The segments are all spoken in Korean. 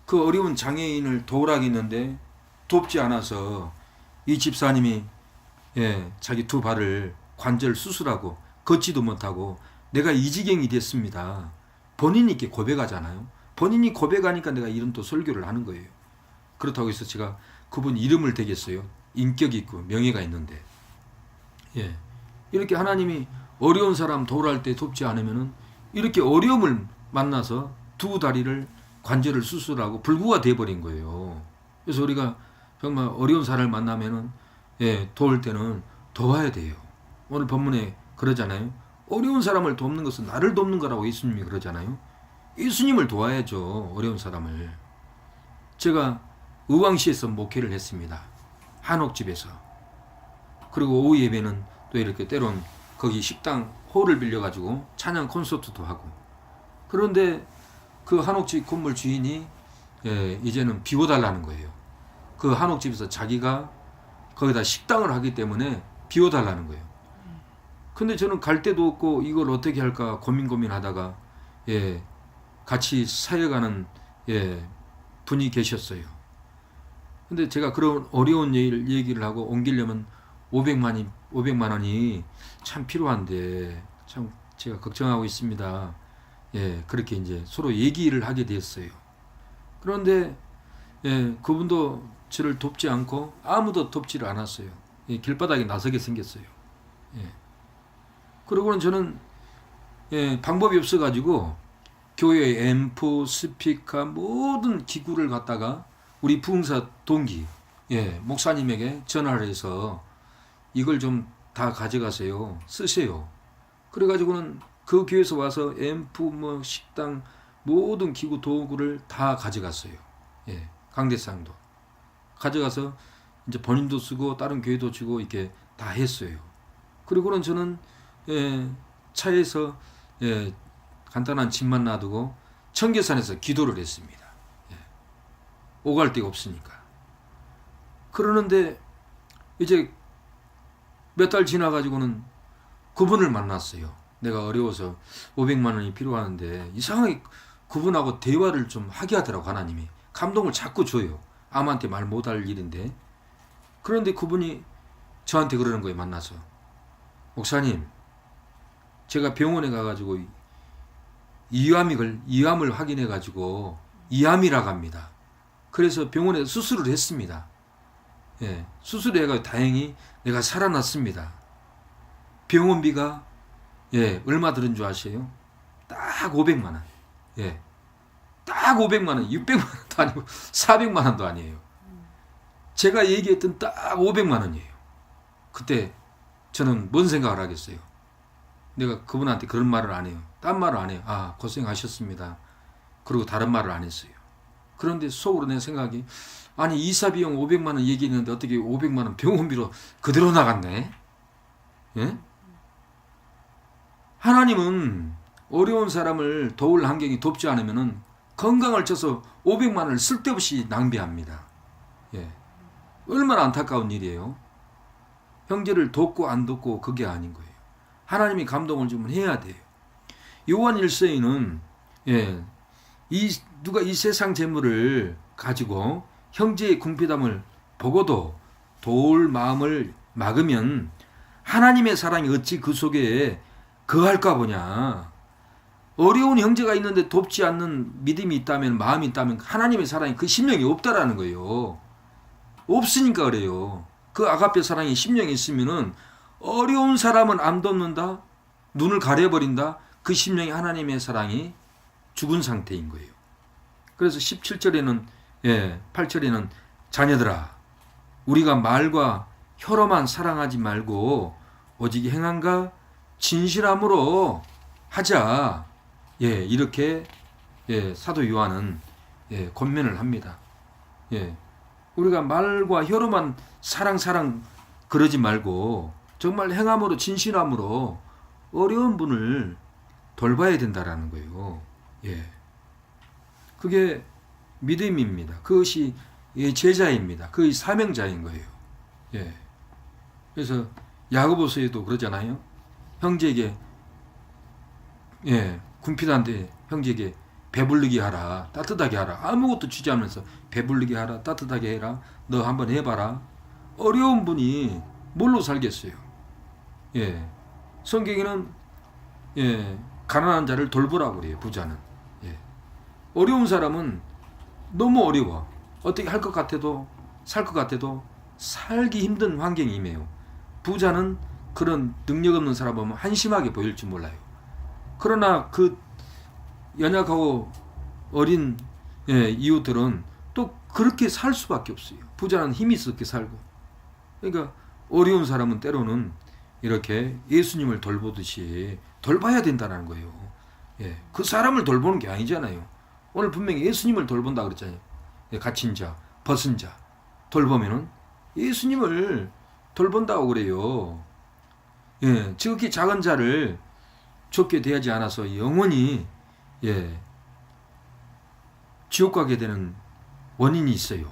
그 어려운 장애인을 도우라겠는데 돕지 않아서 이 집사님이 자기 두 발을 관절 수술하고 걷지도 못하고 내가 이 지경이 됐습니다. 본인이 이렇게 고백하잖아요. 본인이 고백하니까 내가 이런 또 설교를 하는 거예요. 그렇다고 해서 제가 그분 이름을 대겠어요. 인격이 있고 명예가 있는데. 이렇게 하나님이 어려운 사람 도우랄 때 돕지 않으면은 이렇게 어려움을 만나서 두 다리를 관절을 수술하고 불구가 돼버린 거예요. 그래서 우리가 정말 어려운 사람을 만나면은 도울 때는 도와야 돼요. 오늘 본문에 그러잖아요. 어려운 사람을 돕는 것은 나를 돕는 거라고 예수님이 그러잖아요. 예수님을 도와야죠. 어려운 사람을. 제가 의왕시에서 목회를 했습니다. 한옥집에서. 그리고 오후 예배는 또 이렇게 때론 거기 식당 홀을 빌려가지고 찬양 콘서트도 하고. 그런데 그 한옥집 건물 주인이 이제는 비워달라는 거예요. 그 한옥집에서 자기가 거기다 식당을 하기 때문에 비워달라는 거예요. 근데 저는 갈 데도 없고 이걸 어떻게 할까 고민하다가 같이 사역하는 분이 계셨어요. 근데 제가 그런 어려운 얘기를 하고 옮기려면 500만 원이 참 필요한데 참 제가 걱정하고 있습니다. 그렇게 이제 서로 얘기를 하게 됐어요. 그런데 그분도 저를 돕지 않고 아무도 돕지를 않았어요. 길바닥에 나서게 생겼어요. 그러고는 저는 방법이 없어가지고 교회의 앰프, 스피커 모든 기구를 갖다가 우리 부흥사 동기 목사님에게 전화를 해서 이걸 좀 다 가져가세요. 쓰세요. 그래가지고는 그 교회에서 와서 앰프, 식당 모든 기구 도구를 다 가져갔어요. 강대상도 가져가서 이제 본인도 쓰고 다른 교회도 주고 이렇게 다 했어요. 그리고는 저는 차에서 간단한 짐만 놔두고 청계산에서 기도를 했습니다. 오갈 데가 없으니까. 그러는데 이제 몇 달 지나가지고는 그분을 만났어요. 내가 어려워서 500만 원이 필요하는데 이상하게 그분하고 대화를 좀 하게 하더라고. 하나님이 감동을 자꾸 줘요. 아무한테 말 못할 일인데. 그런데 그분이 저한테 그러는 거예요. 만나서 목사님, 제가 병원에 가가지고 이암을 확인해가지고 이암이라고 합니다. 그래서 병원에 수술을 했습니다. 수술해가지고 다행히 내가 살아났습니다. 병원비가 얼마 들은 줄 아세요? 딱 500만 원. 딱 500만 원, 600만 원도 아니고 400만 원도 아니에요. 제가 얘기했던 딱 500만 원이에요. 그때 저는 뭔 생각을 하겠어요? 내가 그분한테 그런 말을 안 해요. 딴 말을 안 해요. 아, 고생하셨습니다. 그리고 다른 말을 안 했어요. 그런데 속으로 내 생각이, 아니 이사 비용 500만 원 얘기했는데 어떻게 500만 원 병원비로 그대로 나갔네? 하나님은 어려운 사람을 도울 환경이 돕지 않으면 건강을 쳐서 500만 원을 쓸데없이 낭비합니다. 얼마나 안타까운 일이에요. 형제를 돕고 안 돕고 그게 아닌 거예요. 하나님이 감동을 주면 해야 돼요. 요한 1서에는 누가 이 세상 재물을 가지고 형제의 궁핍함을 보고도 도울 마음을 막으면 하나님의 사랑이 어찌 그 속에 거할까 보냐. 어려운 형제가 있는데 돕지 않는 믿음이 있다면, 마음이 있다면 하나님의 사랑이 그 심령이 없다라는 거예요. 없으니까 그래요. 그 아가페 사랑이 심령이 있으면은 어려운 사람은 안 돕는다, 눈을 가려버린다. 그 심령이 하나님의 사랑이 죽은 상태인 거예요. 그래서 17절에는 8절에는 자녀들아, 우리가 말과 혀로만 사랑하지 말고 오직 행함과 진실함으로 하자. 이렇게 사도 요한은 권면을 합니다. 우리가 말과 혀로만 사랑 그러지 말고 정말 행함으로 진실함으로 어려운 분을 돌봐야 된다라는 거예요. 그게 믿음입니다. 그것이 제자입니다. 그것이 사명자인 거예요. 그래서 야고보서에도 그러잖아요. 형제에게 군피한테 형제에게 배부르게 하라, 따뜻하게 하라. 아무것도 주지 않으면서 배부르게 하라, 따뜻하게 해라. 너 한번 해봐라. 어려운 분이 뭘로 살겠어요? 예, 성경에는 예, 가난한 자를 돌보라고 그래요. 부자는. 예. 어려운 사람은 너무 어려워. 어떻게 할 것 같아도 살 것 같아도 살기 힘든 환경이 임해요. 부자는 그런 능력 없는 사람 보면 한심하게 보일지 몰라요. 그러나 그 연약하고 어린 예, 이웃들은 또 그렇게 살 수밖에 없어요. 부자는 힘이 있어 그렇게 살고. 그러니까 어려운 사람은 때로는 이렇게 예수님을 돌보듯이 돌봐야 된다는 거예요. 예, 그 사람을 돌보는 게 아니잖아요. 오늘 분명히 예수님을 돌본다 그랬잖아요. 예, 갇힌 자, 벗은 자 돌보면은 예수님을 돌본다고 그래요. 예, 지극히 작은 자를 좁게 대하지 않아서 영원히 예, 지옥 가게 되는 원인이 있어요.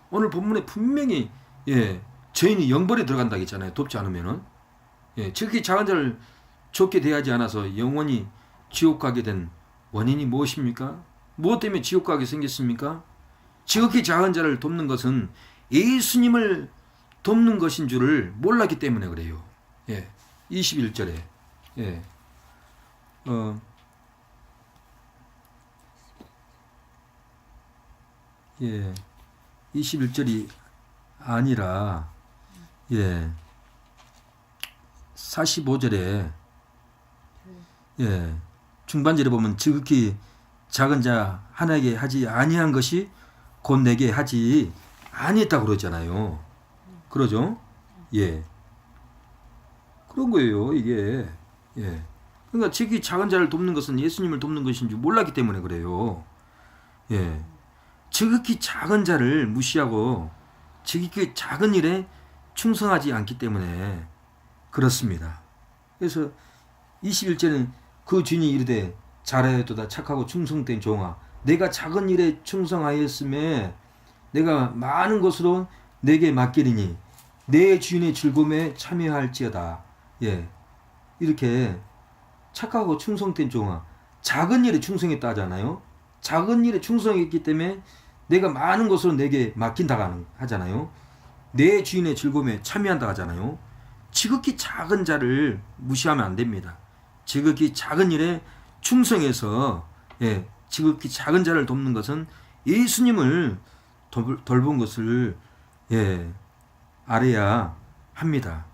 오늘 본문에 분명히 예, 죄인이 영벌에 들어간다 했잖아요. 돕지 않으면은. 예, 지극히 작은 자를 좁게 대하지 않아서 영원히 지옥 가게 된 원인이 무엇입니까? 무엇 때문에 지옥 가게 생겼습니까? 지극히 작은 자를 돕는 것은 예수님을 돕는 것인 줄을 몰랐기 때문에 그래요. 예, 21절에 예, 21절이 아니라 예, 45절에 예, 중반절에 보면 지극히 작은 자 하나에게 하지 아니한 것이 곧 내게 하지 아니했다고 그러잖아요. 그러죠? 예. 그런 거예요, 이게. 예. 그러니까 지극히 작은 자를 돕는 것은 예수님을 돕는 것인 줄 몰랐기 때문에 그래요. 예. 지극히 작은 자를 무시하고 지극히 작은 일에 충성하지 않기 때문에 그렇습니다. 그래서 21절은 그 주인이 이르되 잘하였도다 착하고 충성된 종아 내가 작은 일에 충성하였음에 내가 많은 것으로 내게 맡기리니 내 주인의 즐거움에 참여할지어다. 예, 이렇게 착하고 충성된 종아 작은 일에 충성했다 하잖아요. 작은 일에 충성했기 때문에 내가 많은 것으로 내게 맡긴다 하잖아요. 내 주인의 즐거움에 참여한다 하잖아요. 지극히 작은 자를 무시하면 안 됩니다. 지극히 작은 일에 충성해서 예, 지극히 작은 자를 돕는 것은 예수님을 돌본 것을 예, 알아야 합니다.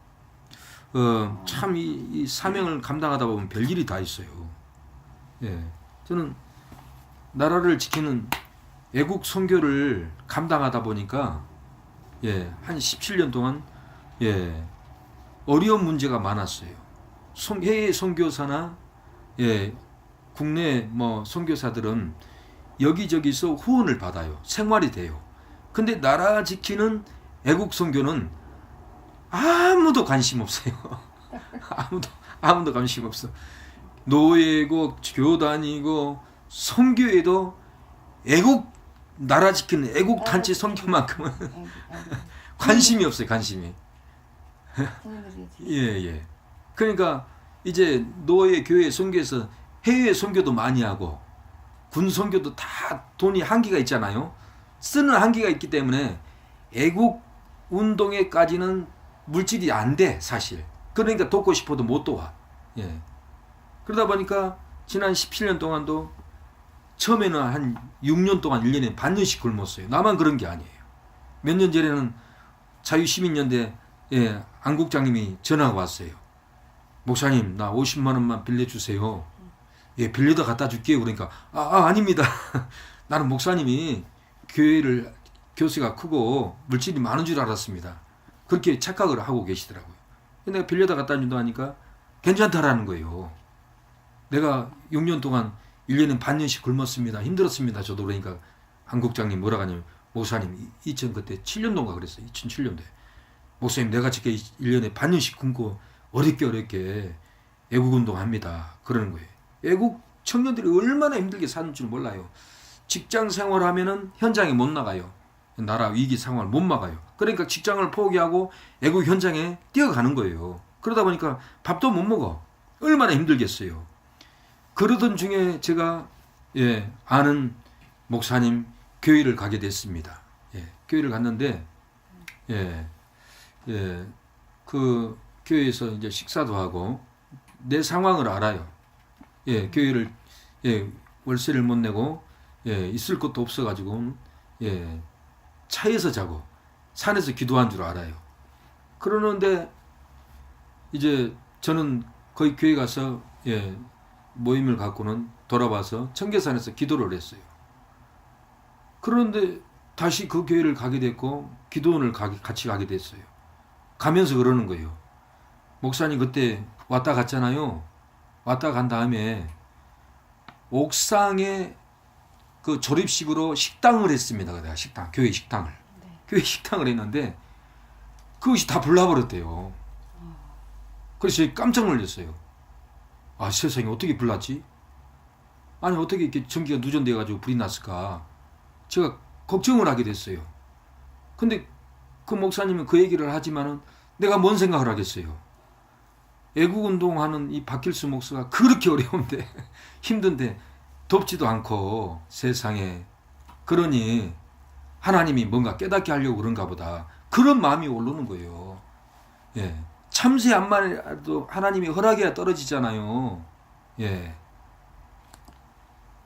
참 이 사명을 감당하다 보면 별일이 다 있어요. 예, 저는 나라를 지키는 애국 선교를 감당하다 보니까 예, 한 17년 동안 예, 어려운 문제가 많았어요. 해외 선교사나 예, 국내 뭐 선교사들은 여기저기서 후원을 받아요. 생활이 돼요. 근데 나라 지키는 애국 선교는 아무도 관심 없어요. 아무도 관심 없어. 노예고 교단이고 선교에도 애국 나라 지키는 애국 단체 선교만큼은 관심이 없어요. 관심이. 예. 그러니까 이제 노예 교회 선교에서 해외 선교도 많이 하고 군 선교도 다 돈이 한계가 있잖아요. 쓰는 한계가 있기 때문에 애국 운동에까지는 물질이 안 돼, 사실. 그러니까 돕고 싶어도 못 도와. 예. 그러다 보니까 지난 17년 동안도 처음에는 한 6년 동안 1년에 반년씩 굶었어요. 나만 그런 게 아니에요. 몇 년 전에는 자유시민연대 예, 안 국장님이 전화가 왔어요. 목사님, 나 50만 원만 빌려주세요. 예, 빌려다 갖다 줄게요. 그러니까 아닙니다. 나는 목사님이 교회가 크고 물질이 많은 줄 알았습니다. 그렇게 착각을 하고 계시더라고요. 내가 빌려다 갖다 준다 하니까 괜찮다라는 거예요. 내가 6년 동안 1년에 반년씩 굶었습니다. 힘들었습니다. 저도. 그러니까 한 국장님 뭐라고 하냐면 목사님 그때 7년도인가 그랬어요. 2007년도에 목사님 내가 지금 1년에 반년씩 굶고 어렵게 애국운동합니다. 그러는 거예요. 애국 청년들이 얼마나 힘들게 사는 줄 몰라요. 직장 생활하면은 현장에 못 나가요. 나라 위기 상황을 못 막아요. 그러니까 직장을 포기하고 애국 현장에 뛰어가는 거예요. 그러다 보니까 밥도 못 먹어. 얼마나 힘들겠어요. 그러던 중에 제가 아는 목사님 교회를 가게 됐습니다. 교회를 갔는데 그 교회에서 이제 식사도 하고 내 상황을 알아요. 교회를 월세를 못 내고 있을 것도 없어가지고 차에서 자고 산에서 기도한 줄 알아요. 그러는데 이제 저는 거기 교회 가서 모임을 갖고는 돌아와서 청계산에서 기도를 했어요. 그런데 다시 그 교회를 가게 됐고 기도원을 같이 가게 됐어요. 가면서 그러는 거예요. 목사님 그때 왔다 갔잖아요. 왔다 간 다음에 옥상에 그 조립식으로 식당을 했습니다. 내가 식당, 교회 식당을. 교회 식당을 했는데 그것이 다 불나버렸대요. 그래서 깜짝 놀랐어요. 아, 세상에 어떻게 불났지? 아니 어떻게 이렇게 전기가 누전돼 가지고 불이 났을까? 제가 걱정을 하게 됐어요. 근데 그 목사님은 그 얘기를 하지만은 내가 뭔 생각을 하겠어요. 애국운동하는 이 박길수 목사가 그렇게 어려운데 힘든데 덥지도 않고 세상에 그러니 하나님이 뭔가 깨닫게 하려고 그런가 보다. 그런 마음이 오르는 거예요. 참새 한 마리라도 하나님이 허락해야 떨어지잖아요.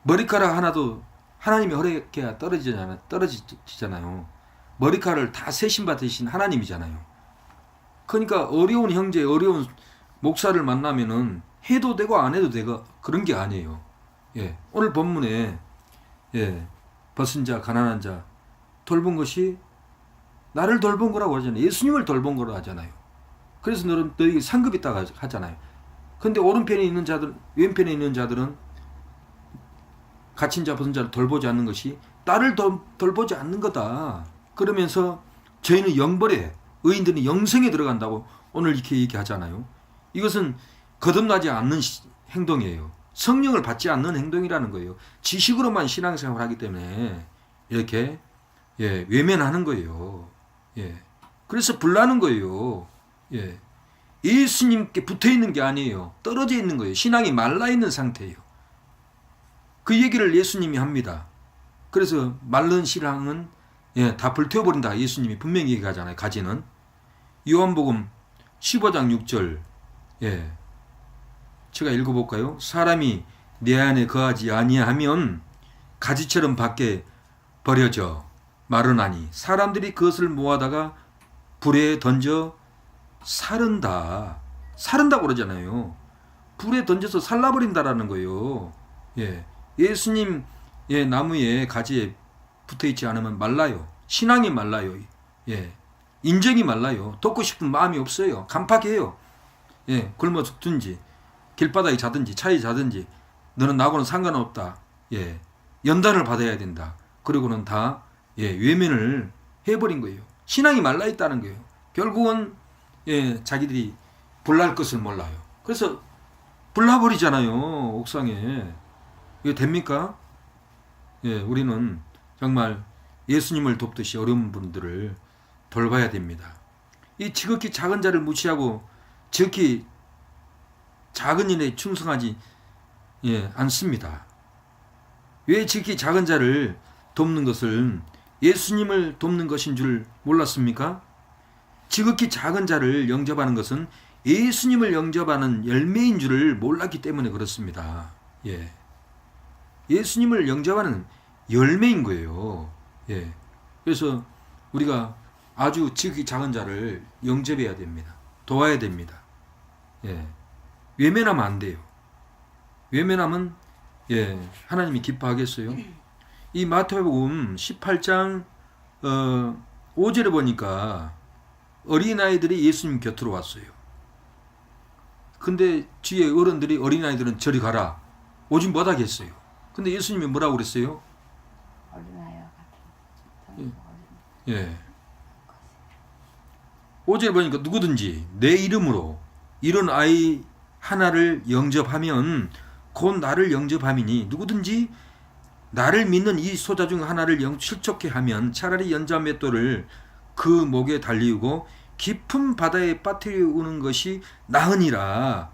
머리카락 하나도 하나님이 허락해야 떨어지잖아요. 머리카락을 다 세신받으신 하나님이잖아요. 그러니까 어려운 형제, 어려운 목사를 만나면은 해도 되고 안 해도 되고 그런 게 아니에요. 오늘 본문에 벗은 자, 가난한 자 돌본 것이 나를 돌본 거라고 하잖아요. 예수님을 돌본 거라고 하잖아요. 그래서 너에게 상급이 있다고 하잖아요. 근데 오른편에 있는 자들, 왼편에 있는 자들은 갇힌 자, 벗은 자를 돌보지 않는 것이 나를 돌보지 않는 거다. 그러면서 저희는 영벌에, 의인들은 영생에 들어간다고 오늘 이렇게 얘기하잖아요. 이것은 거듭나지 않는 행동이에요. 성령을 받지 않는 행동이라는 거예요. 지식으로만 신앙생활을 하기 때문에 이렇게 외면하는 거예요. 그래서 불나는 거예요. 예수님께 붙어 있는 게 아니에요. 떨어져 있는 거예요. 신앙이 말라 있는 상태예요. 그 얘기를 예수님이 합니다. 그래서 마른 신앙은 다 불태워버린다. 예수님이 분명히 얘기하잖아요. 가지는. 요한복음 15장 6절. 제가 읽어볼까요? 사람이 내 안에 거하지 아니하면 가지처럼 밖에 버려져 마르나니 사람들이 그것을 모아다가 불에 던져 사른다. 사른다고 그러잖아요. 불에 던져서 살라버린다라는 거예요. 예수님 나무에 가지에 붙어있지 않으면 말라요. 신앙이 말라요. 인정이 말라요. 돕고 싶은 마음이 없어요. 간파해요. 굶어 죽든지 길바닥에 자든지 차에 자든지 너는 나하고는 상관없다. 연단을 받아야 된다. 그리고는 다 외면을 해버린 거예요. 신앙이 말라있다는 거예요. 결국은 자기들이 불날 것을 몰라요. 그래서 불나버리잖아요. 옥상에. 이거 됩니까? 우리는 정말 예수님을 돕듯이 어려운 분들을 돌봐야 됩니다. 이 지극히 작은 자를 무시하고 지극히 작은 일에 충성하지 않습니다. 왜 지극히 작은 자를 돕는 것을 예수님을 돕는 것인 줄 몰랐습니까? 지극히 작은 자를 영접하는 것은 예수님을 영접하는 열매인 줄을 몰랐기 때문에 그렇습니다. 예수님을 영접하는 열매인 거예요. 그래서 우리가 아주 지극히 작은 자를 영접해야 됩니다. 도와야 됩니다. 외면하면 안 돼요. 외면하면 하나님이 기뻐하겠어요? 이 마태복음 18장 5절에 보니까 어린아이들이 예수님 곁으로 왔어요. 근데 뒤에 어른들이 어린아이들은 저리 가라. 오지 못하겠어요. 근데 예수님이 뭐라고 그랬어요? 어린아이와 같은 5절에 보니까 누구든지 내 이름으로 이런 아이 하나를 영접하면 곧 나를 영접함이니 누구든지 나를 믿는 이 소자 중 하나를 실족해 하면 차라리 연자 맷돌을 그 목에 달리우고 깊은 바다에 빠뜨리우는 것이 나으니라.